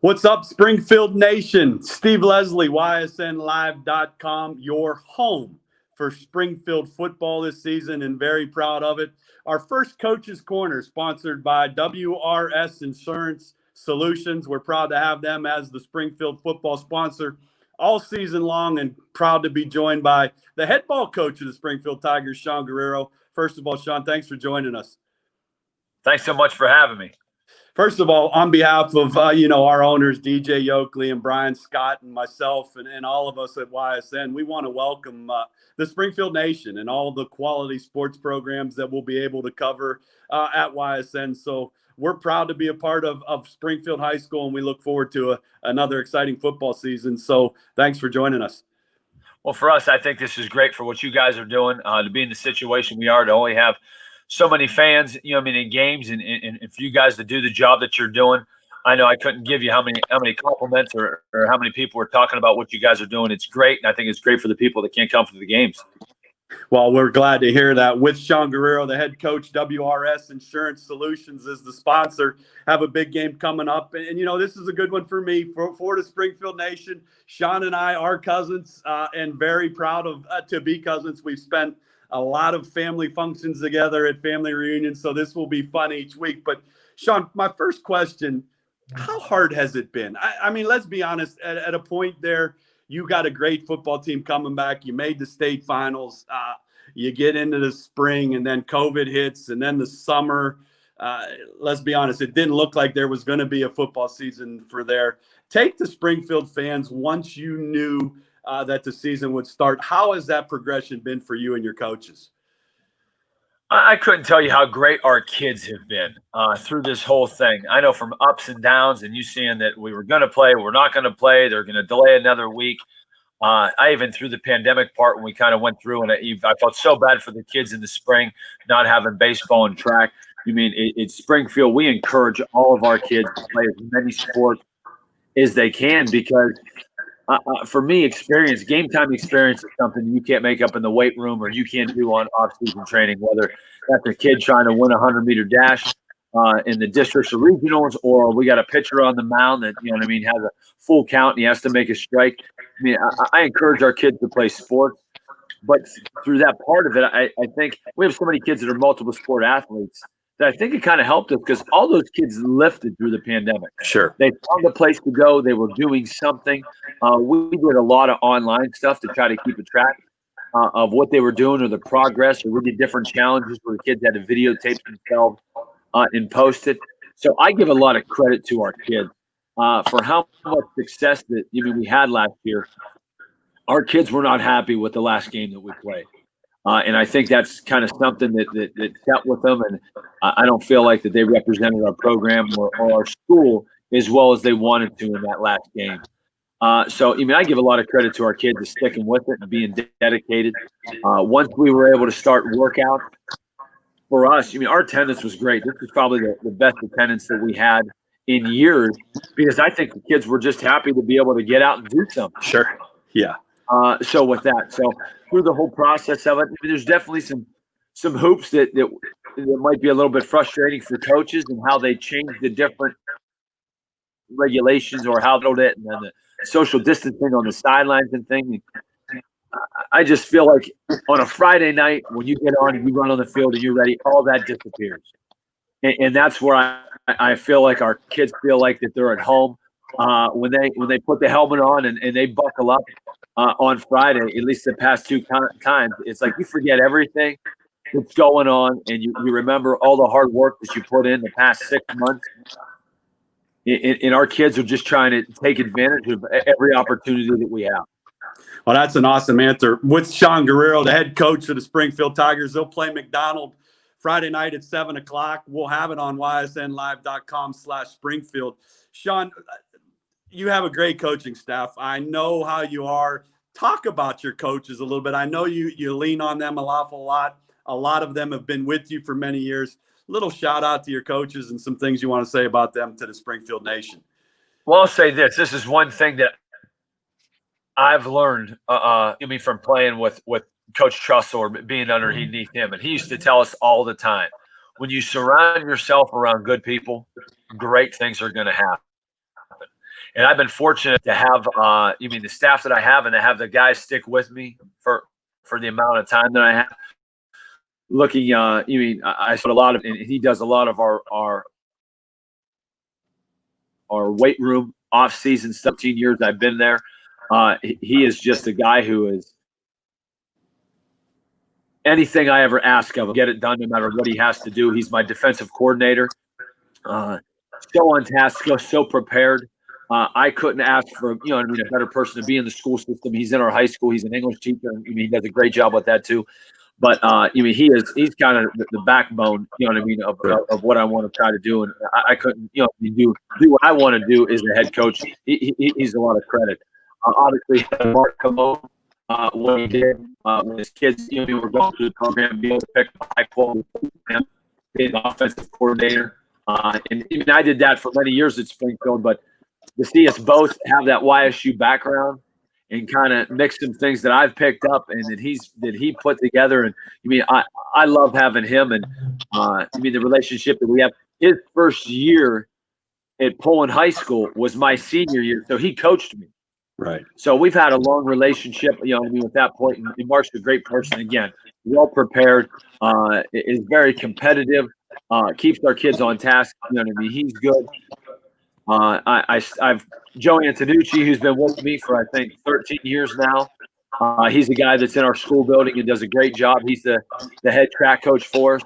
What's up, Springfield Nation? Steve Leslie, YSNLive.com, your home for Springfield football this season, and very proud of it. Our first Coach's Corner, sponsored by WRS Insurance Solutions. We're proud to have them as the Springfield football sponsor all season long, and proud to be joined by the head ball coach of the Springfield Tigers, Sean Guerriero. First of all, Sean, thanks for joining us. Thanks so much for having me. First of all, on behalf of, our owners, DJ Yoakley and Brian Scott and myself and all of us at YSN, we want to welcome the Springfield Nation and all the quality sports programs that we'll be able to cover at YSN. So we're proud to be a part of Springfield High School, and we look forward to another exciting football season. So thanks for joining us. Well, for us, I think this is great for what you guys are doing, to be in the situation we are, to only have so many fans, in games, and for you guys to do the job that you're doing. I know I couldn't give you how many compliments or how many people were talking about what you guys are doing. It's great, and I think it's great for the people that can't come to the games. Well, we're glad to hear that. With Sean Guerriero, the head coach, WRS Insurance Solutions is the sponsor. Have a big game coming up. And this is a good one for me, for the Springfield Nation. Sean and I are cousins, and very proud of to be cousins. We've spent a lot of family functions together at family reunions, so this will be fun each week. But, Sean, my first question, how hard has it been? I mean, let's be honest, at a point there, you got a great football team coming back. You made the state finals. You get into the spring, and then COVID hits, and then the summer. Let's be honest, it didn't look like there was going to be a football season for there. Take the Springfield fans once you knew that the season would start. How has that progression been for you and your coaches? I couldn't tell you how great our kids have been through this whole thing. I know from ups and downs, and you seeing that we were going to play, we're not going to play, they're going to delay another week. I even through the pandemic part, when we kind of went through, and I felt so bad for the kids in the spring not having baseball and track. It's Springfield. We encourage all of our kids to play as many sports as they can, because for me, game time experience is something you can't make up in the weight room, or you can't do on off-season training, whether that's a kid trying to win a 100-meter dash in the districts or regionals, or we got a pitcher on the mound that, has a full count and he has to make a strike. I encourage our kids to play sports, but through that part of it, I think we have so many kids that are multiple sport athletes that I think it kind of helped us, because all those kids lifted through the pandemic. Sure. They found a place to go. They were doing something. We did a lot of online stuff to try to keep a track of what they were doing or the progress, or we did different challenges where the kids had to videotape themselves and post it. So I give a lot of credit to our kids for how much success that we had last year. Our kids were not happy with the last game that we played. And I think that's kind of something that sat with them. And I don't feel like that they represented our program or our school as well as they wanted to in that last game. So I give a lot of credit to our kids for sticking with it and being dedicated. Once we were able to start workout for us, our attendance was great. This was probably the best attendance that we had in years, because I think the kids were just happy to be able to get out and do something. Sure. Yeah. So with that, through the whole process of it, there's definitely some hoops that might be a little bit frustrating for coaches, and how they change the different regulations, or how they did it, and then the social distancing on the sidelines and things. I just feel like on a Friday night, when you get on and you run on the field and you're ready, all that disappears. And that's where I feel like our kids feel like that they're at home when they put the helmet on and they buckle up on Friday. At least the past two times, it's like you forget everything that's going on, and you remember all the hard work that you put in the past 6 months. And our kids are just trying to take advantage of every opportunity that we have. Well, that's an awesome answer. With Sean Guerriero, the head coach of the Springfield Tigers, they'll play McDonald Friday night at 7 o'clock. We'll have it on ysnlive.com/Springfield. Sean, you have a great coaching staff. I know how you are. Talk about your coaches a little bit. I know you lean on them an awful lot. A lot of them have been with you for many years. Little shout out to your coaches and some things you want to say about them to the Springfield Nation. Well, I'll say this. This is one thing that I've learned from playing with Coach Trussell or being underneath him. And he used to tell us all the time, when you surround yourself around good people, great things are going to happen. And I've been fortunate to have, the staff that I have, and to have the guys stick with me for the amount of time that I have. Looking, I spent a lot of, and he does a lot of our weight room off season. 17 years I've been there. He is just a guy who is anything I ever ask of him, get it done no matter what he has to do. He's my defensive coordinator. So on task, so prepared. I couldn't ask for a better person to be in the school system. He's in our high school. He's an English teacher. He does a great job with that too. But he's kind of the backbone, of what I want to try to do. And I couldn't, do what I want to do as a head coach. He's a lot of credit. Obviously, Mark Camo, what he did when his kids, we were going through the program, be able to pick a high quality, being an offensive coordinator. And even I did that for many years at Springfield, but to see us both have that YSU background and kind of mix some things that I've picked up and that he put together. And I love having him, and the relationship that we have. His first year at Poland High School was my senior year, so he coached me. Right. So we've had a long relationship, at that point. And Mark's a great person. Again, well prepared, is very competitive, keeps our kids on task. He's good. I've Joe Antonucci, who's been with me for I think 13 years now. He's a guy that's in our school building and does a great job. He's the head track coach for us,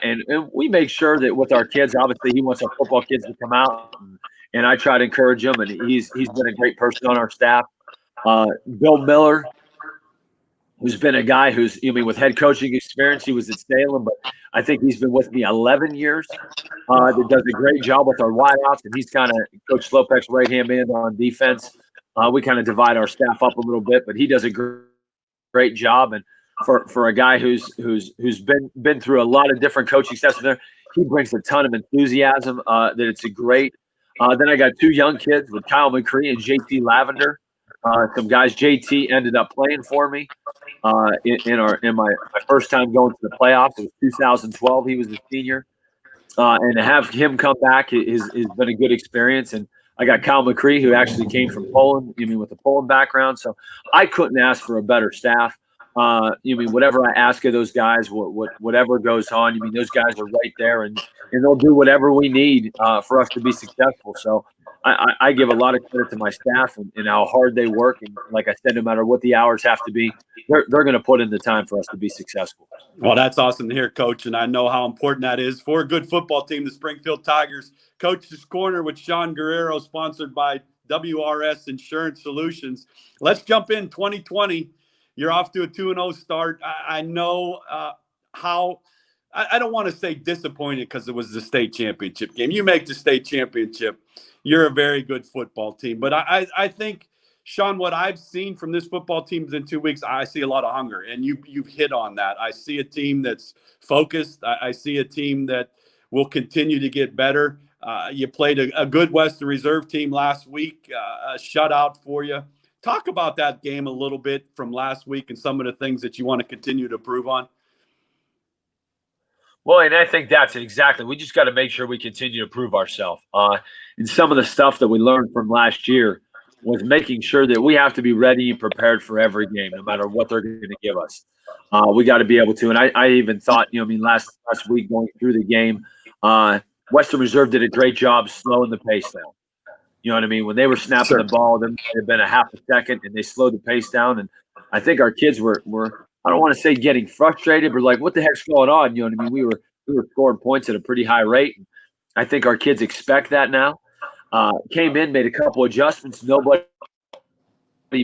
and we make sure that with our kids. Obviously, he wants our football kids to come out, and I try to encourage him. And he's been a great person on our staff. Bill Miller, who's been a guy who's with head coaching experience. He was at Salem, but I think he's been with me 11 years. That does a great job with our wideouts, and he's kind of Coach Slopek's right-hand man on defense. We kind of divide our staff up a little bit, but he does a great job. And for a guy who's been through a lot of different coaching steps there, he brings a ton of enthusiasm. That it's a great. Then I got two young kids with Kyle McCree and JT Lavender. Some guys. JT ended up playing for me in my first time going to the playoffs. It was 2012. He was a senior. And to have him come back has been a good experience. And I got Kyle McCree, who actually came from Poland, with a Poland background. So I couldn't ask for a better staff. Whatever I ask of those guys, whatever goes on, those guys are right there, and they'll do whatever we need for us to be successful. So I give a lot of credit to my staff and how hard they work. And like I said, no matter what the hours have to be, they're going to put in the time for us to be successful. Well, that's awesome to hear, Coach, and I know how important that is for a good football team, the Springfield Tigers. Coach's Corner with Sean Guerriero, sponsored by WRS Insurance Solutions. Let's jump in 2020. You're off to a 2-0 start. I know how – I don't want to say disappointed because it was the state championship game. You make the state championship, you're a very good football team. But I think – Sean, what I've seen from this football team in 2 weeks, I see a lot of hunger, and you've hit on that. I see a team that's focused. I see a team that will continue to get better. You played a good Western Reserve team last week, a shutout for you. Talk about that game a little bit from last week and some of the things that you want to continue to improve on. Well, and I think that's it exactly. We just got to make sure we continue to prove ourselves. And some of the stuff that we learned from last year was making sure that we have to be ready and prepared for every game, no matter what they're going to give us. We got to be able to. And I even thought, last week going through the game, Western Reserve did a great job slowing the pace down. You know what I mean? When they were snapping the ball, there might have been a half a second, and they slowed the pace down. And I think our kids were I don't want to say getting frustrated, but like, what the heck's going on? You know what I mean? We were scoring points at a pretty high rate. I think our kids expect that now. Came in, made a couple adjustments. Nobody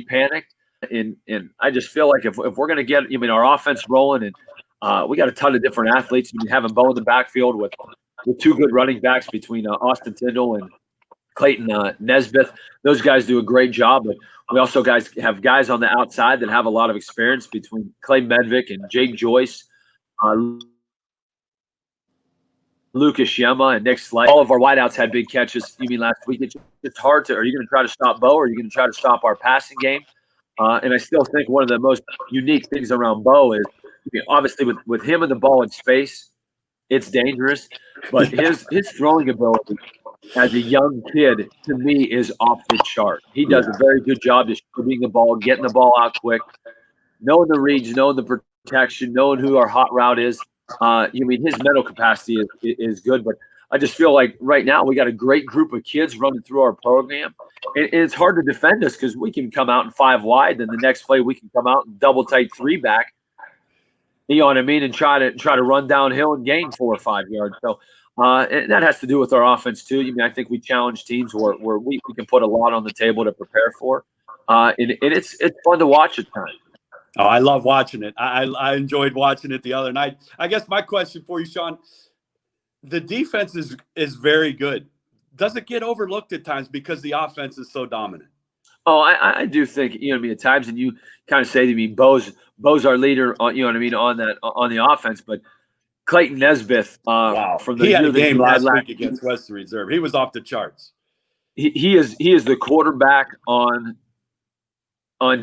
panicked, and I just feel like if we're going to get our offense rolling, and we got a ton of different athletes. Having Bo in the backfield with two good running backs between Austin Tyndall and Clayton Nesbitt. Those guys do a great job, but we also have guys on the outside that have a lot of experience between Clay Medvick and Jake Joyce. Lucas Yema and Nick Slay. All of our wideouts had big catches. Last week? It's hard to. Are you going to try to stop Bo, or are you going to try to stop our passing game? And I still think one of the most unique things around Bo is, obviously with him and the ball in space, it's dangerous. But his throwing ability as a young kid, to me, is off the chart. He does Yeah. a very good job distributing the ball, getting the ball out quick, knowing the reads, knowing the protection, knowing who our hot route is. His mental capacity is good, but I just feel like right now we got a great group of kids running through our program, and it's hard to defend us because we can come out in 5 wide, then the next play we can come out and double tight 3 back. You know what I mean, and try to run downhill and gain 4 or 5 yards. So. And that has to do with our offense too. I think we challenge teams where we can put a lot on the table to prepare for, and it's fun to watch at times. Oh, I love watching it. I enjoyed watching it the other night. I guess my question for you, Sean, the defense is very good. Does it get overlooked at times because the offense is so dominant? Oh, I do think, at times, and you kind of say to me, Bo's our leader, on the offense, but Clayton Nesbitt, Wow. from the He had year a that game he had last last, week against Western Reserve. He was off the charts. he is the quarterback on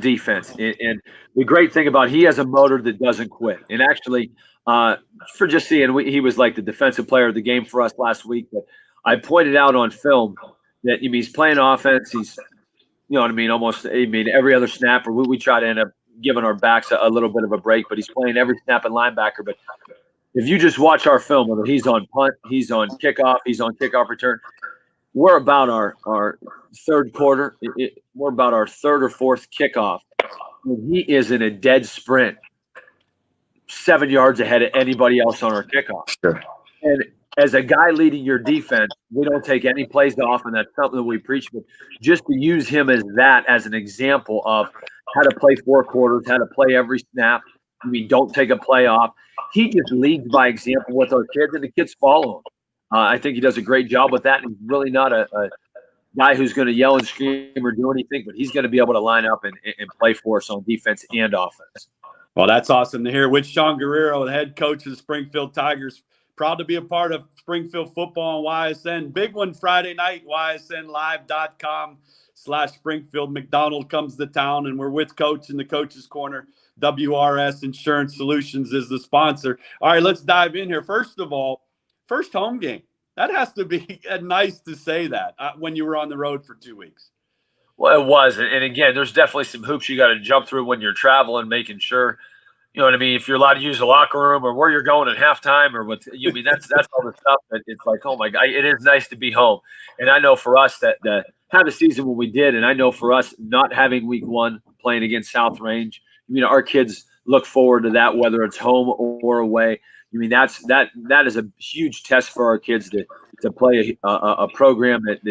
defense, and the great thing about he has a motor that doesn't quit. And actually, for just seeing, he was like the defensive player of the game for us last week. But I pointed out on film that he's playing offense. He's almost every other snap, or we try to end up giving our backs a little bit of a break, but he's playing every snap at linebacker. But if you just watch our film, whether he's on punt, he's on kickoff, he's on kickoff return, we're about our third quarter. We're about our third or fourth kickoff. And he is in a dead sprint, 7 yards ahead of anybody else on our kickoff. Sure. And as a guy leading your defense, we don't take any plays off, and that's something that we preach. But just to use him as an example of how to play 4 quarters, how to play every snap. Don't take a play off. He just leads by example with our kids, and the kids follow him. I think he does a great job with that, and he's really not a guy who's going to yell and scream or do anything, but he's going to be able to line up and play for us on defense and offense. Well, that's awesome to hear. With Sean Guerriero, the head coach of the Springfield Tigers, proud to be a part of Springfield football on YSN. Big one Friday night, ysnlive.com/Springfield. McDonald comes to town, and we're with Coach in the Coach's Corner. WRS Insurance Solutions is the sponsor. All right, let's dive in here. First of all, first home game. That has to be nice to say that when you were on the road for 2 weeks. Well, it was. And again, there's definitely some hoops you got to jump through when you're traveling, making sure, if you're allowed to use the locker room or where you're going at halftime or what, that's all the stuff that it's like, oh my God, it is nice to be home. And I know for us that have a season when we did, and I know for us not having week 1 playing against South Range, our kids look forward to that, whether it's home or away. That is a huge test for our kids to play a program that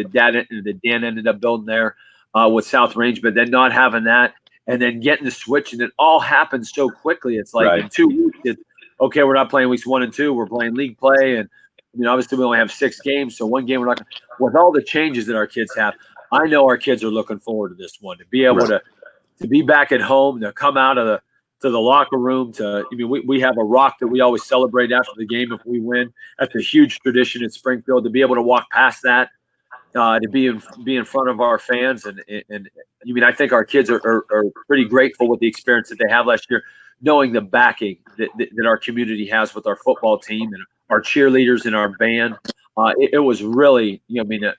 Dan ended up building there with South Range, but then not having that and then getting the switch, and it all happens so quickly. It's like Right. In 2 weeks, okay, we're not playing weeks 1 and 2, we're playing league play, and obviously we only have 6 games, so one game we're not. With all the changes that our kids have, I know our kids are looking forward to this one, to be able to be back at home, to come out of to the locker room. We have a rock that we always celebrate after the game if we win. That's a huge tradition in Springfield, to be able to walk past that, to be in front of our fans, and I think our kids are pretty grateful with the experience that they have last year, knowing the backing that our community has with our football team and our cheerleaders and our band. It was really an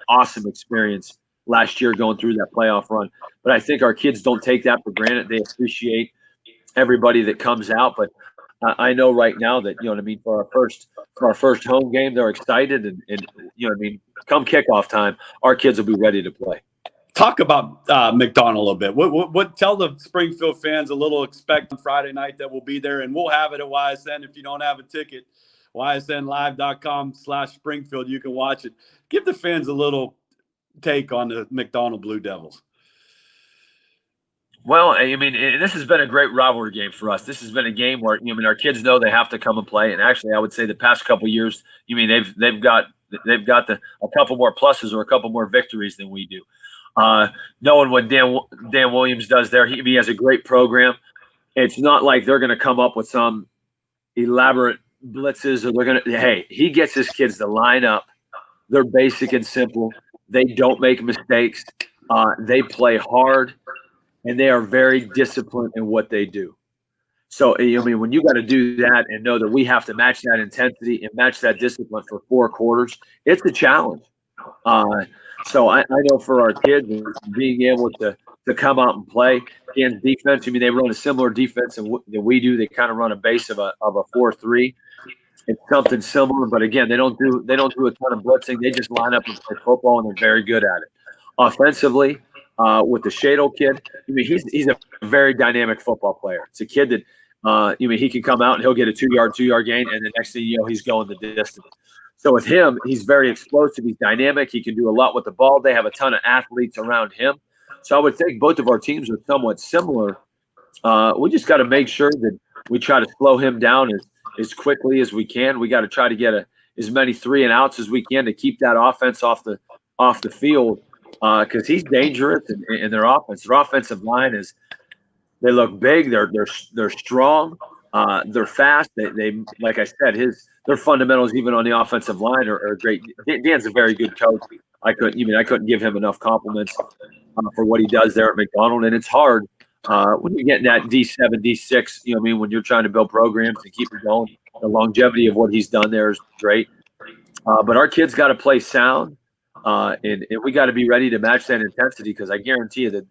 awesome experience last year going through that playoff run. But I think our kids don't take that for granted. They appreciate everybody that comes out. But I know right now that, for our first home game, they're excited. And come kickoff time, our kids will be ready to play. Talk about McDonald a little bit. What tell the Springfield fans a little expect on Friday night that we'll be there, and we'll have it at YSN. If you don't have a ticket, ysnlive.com/Springfield, you can watch it. Give the fans a little take on the McDonald Blue Devils. Well, this has been a great rivalry game for us. This has been a game where our kids know they have to come and play. And actually, I would say the past couple of years, they've got a couple more pluses or a couple more victories than we do. Knowing what Dan Williams does there, he has a great program. It's not like they're going to come up with some elaborate blitzes, or he gets his kids to line up. They're basic and simple. They don't make mistakes. They play hard, and they are very disciplined in what they do. So, when you got to do that and know that we have to match that intensity and match that discipline for 4 quarters, it's a challenge. So I know for our kids, being able to come out and play against defense. I mean, they run a similar defense than we do. They kind of run a base of a 4-3. It's something similar, but again, they don't do a ton of blitzing. They just line up and play football, and they're very good at it. Offensively, with the Shadle kid, I mean, he's a very dynamic football player. It's a kid that, I mean, he can come out and he'll get a 2-yard gain, and the next thing you know, he's going the distance. So with him, he's very explosive. He's dynamic. He can do a lot with the ball. They have a ton of athletes around him. So I would think both of our teams are somewhat similar. We just got to make sure that we try to slow him down as quickly as we can. We got to try to get as many 3 and outs as we can to keep that offense off the field, because he's dangerous in their offense. Their offensive line they look big. They're strong. They're fast. They like I said, their fundamentals even on the offensive line are great. Dan's a very good coach. I couldn't give him enough compliments for what he does there at McDonald, and it's hard. When you're getting that D7, D6, you know what I mean, when you're trying to build programs and keep it going, the longevity of what he's done there is great. But our kids got to play sound, and we got to be ready to match that intensity, because I guarantee you that,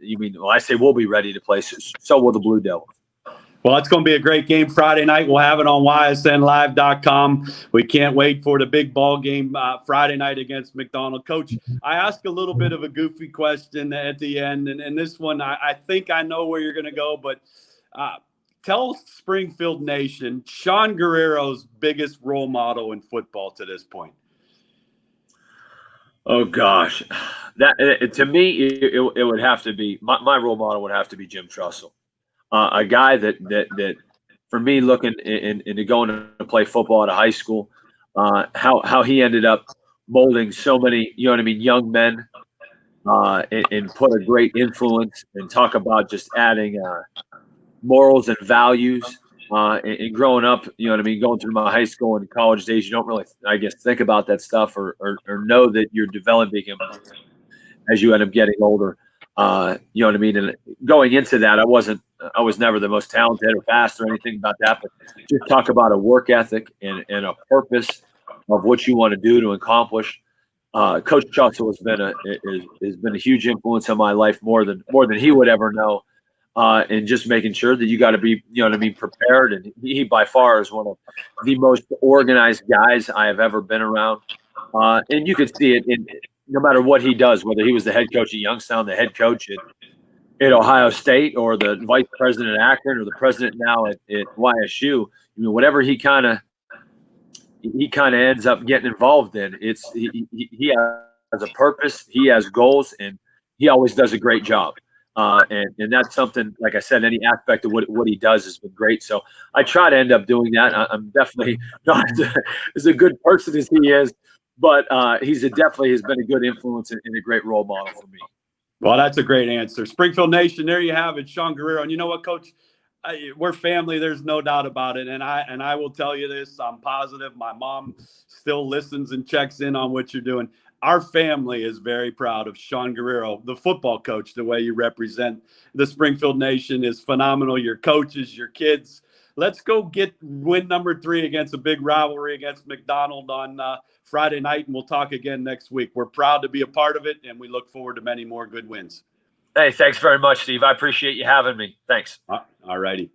I say we'll be ready to play, so will the Blue Devils. Well, it's going to be a great game Friday night. We'll have it on ysnlive.com. We can't wait for the big ball game Friday night against McDonald. Coach, I asked a little bit of a goofy question at the end, and this one, I think I know where you're going to go, but tell Springfield Nation Sean Guerriero's biggest role model in football to this point. Oh, gosh. That to me, it would have to be – my role model would have to be Jim Trussell. A guy that for me, looking into going to play football at a high school, how he ended up molding so many, young men, and put a great influence, and talk about just adding morals and values. And growing up, going through my high school and college days, you don't really, I guess, think about that stuff or know that you're developing him as you end up getting older. And going into that, I was never the most talented or fast or anything about that, but just talk about a work ethic and a purpose of what you want to do to accomplish. Coach Trussell has been a huge influence on my life, more than he would ever know. And just making sure that you got to be, prepared. And he by far is one of the most organized guys I have ever been around. And you could see it in no matter what he does, whether he was the head coach at Youngstown, the head coach at Ohio State, or the vice president at Akron, or the president now at YSU. Whatever he kind of ends up getting involved in, he has a purpose, he has goals, and he always does a great job. And that's something, like I said, any aspect of what he does has been great. So I try to end up doing that. I'm definitely not as a good person as he is, but he's definitely has been a good influence and a great role model for me. Well, that's a great answer. Springfield Nation, there you have it, Sean Guerriero. And you know what, Coach? We're family. There's no doubt about it. And I will tell you this, I'm positive my mom still listens and checks in on what you're doing. Our family is very proud of Sean Guerriero, the football coach. The way you represent the Springfield Nation is phenomenal. Your coaches, your kids. Let's go get win number 3 against a big rivalry against McDonald on Friday night, and we'll talk again next week. We're proud to be a part of it, and we look forward to many more good wins. Hey, thanks very much, Steve. I appreciate you having me. Thanks. All righty.